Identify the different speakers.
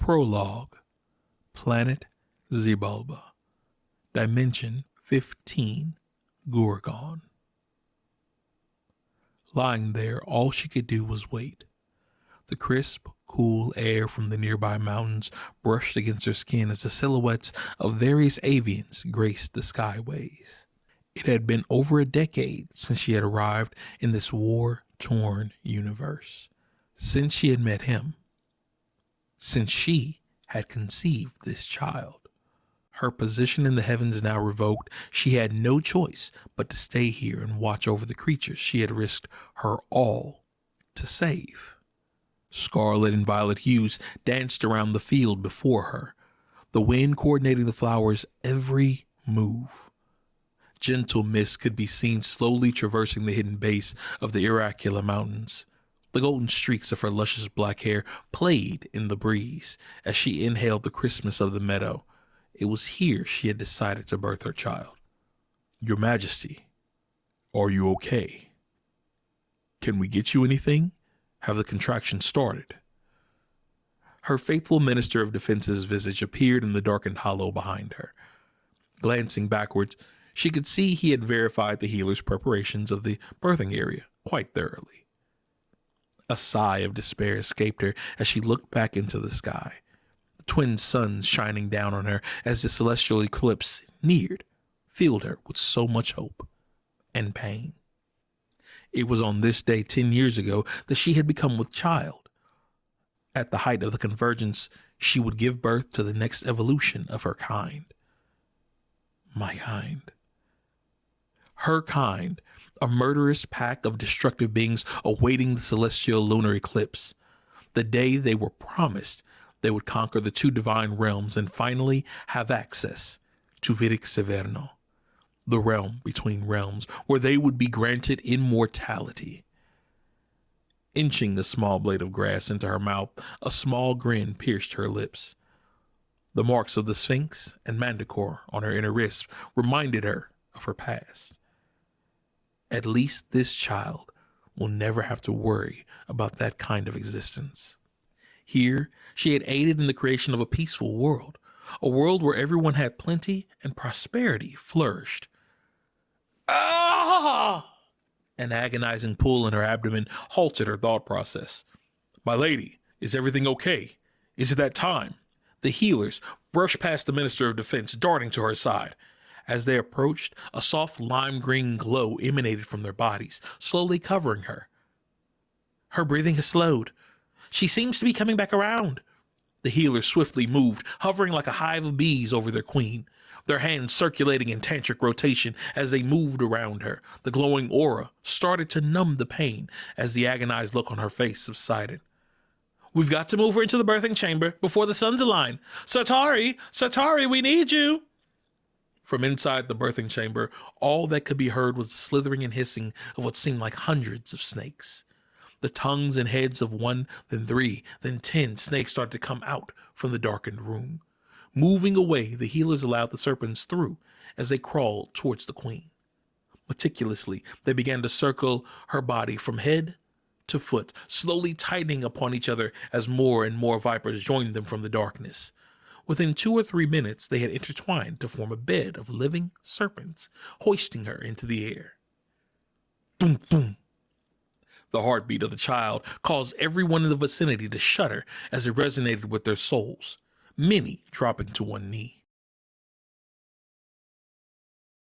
Speaker 1: Prologue. Planet Xibalba. Dimension 15. Gorgon. Lying there, all she could do was wait. The crisp, cool air from the nearby mountains brushed against her skin as the silhouettes of various avians graced the skyways. It had been over a decade since she had arrived in this war-torn universe, since she had met him, since she had conceived this child. Her position in the heavens now revoked, she had no choice but to stay here and watch over the creatures she had risked her all to save. Scarlet and violet hues danced around the field before her, the wind coordinating the flowers' every move. Gentle mist could be seen slowly traversing the hidden base of the Iracula Mountains. The golden streaks of her luscious black hair played in the breeze as she inhaled the crispness of the meadow. It was here she had decided to birth her child. Your Majesty, are you okay? Can we get you anything? Have the contraction started? Her faithful Minister of Defense's visage appeared in the darkened hollow behind her. Glancing backwards, she could see he had verified the healer's preparations of the birthing area quite thoroughly. A sigh of despair escaped her as she looked back into the sky, the twin suns shining down on her as the celestial eclipse neared, filled her with so much hope and pain. It was on this day 10 years ago that she had become with child. At the height of the convergence, she would give birth to the next evolution of her kind. My kind. Her kind, a murderous pack of destructive beings awaiting the celestial lunar eclipse. The day they were promised they would conquer the two divine realms and finally have access to Viric Severno, the realm between realms, where they would be granted immortality. Inching a small blade of grass into her mouth, a small grin pierced her lips. The marks of the Sphinx and Manticore on her inner wrist reminded her of her past. At least this child will never have to worry about that kind of existence. Here, she had aided in the creation of a peaceful world, a world where everyone had plenty and prosperity flourished. Ah! An agonizing pull in her abdomen halted her thought process. My lady, is everything okay? Is it that time? The healers brushed past the Minister of Defense, darting to her side. As they approached, a soft lime green glow emanated from their bodies, slowly covering her. Her breathing has slowed. She seems to be coming back around. The healers swiftly moved, hovering like a hive of bees over their queen, their hands circulating in tantric rotation as they moved around her. The glowing aura started to numb the pain as the agonized look on her face subsided. We've got to move her into the birthing chamber before the suns align. Satari, we need you. From inside the birthing chamber, all that could be heard was the slithering and hissing of what seemed like hundreds of snakes. The tongues and heads of 1, then 3, then 10 snakes started to come out from the darkened room. Moving away, the healers allowed the serpents through as they crawled towards the queen. Meticulously, they began to circle her body from head to foot, slowly tightening upon each other as more and more vipers joined them from the darkness. Within 2 or 3 minutes, they had intertwined to form a bed of living serpents, hoisting her into the air. Boom, boom. The heartbeat of the child caused everyone in the vicinity to shudder as it resonated with their souls, many dropping to one knee.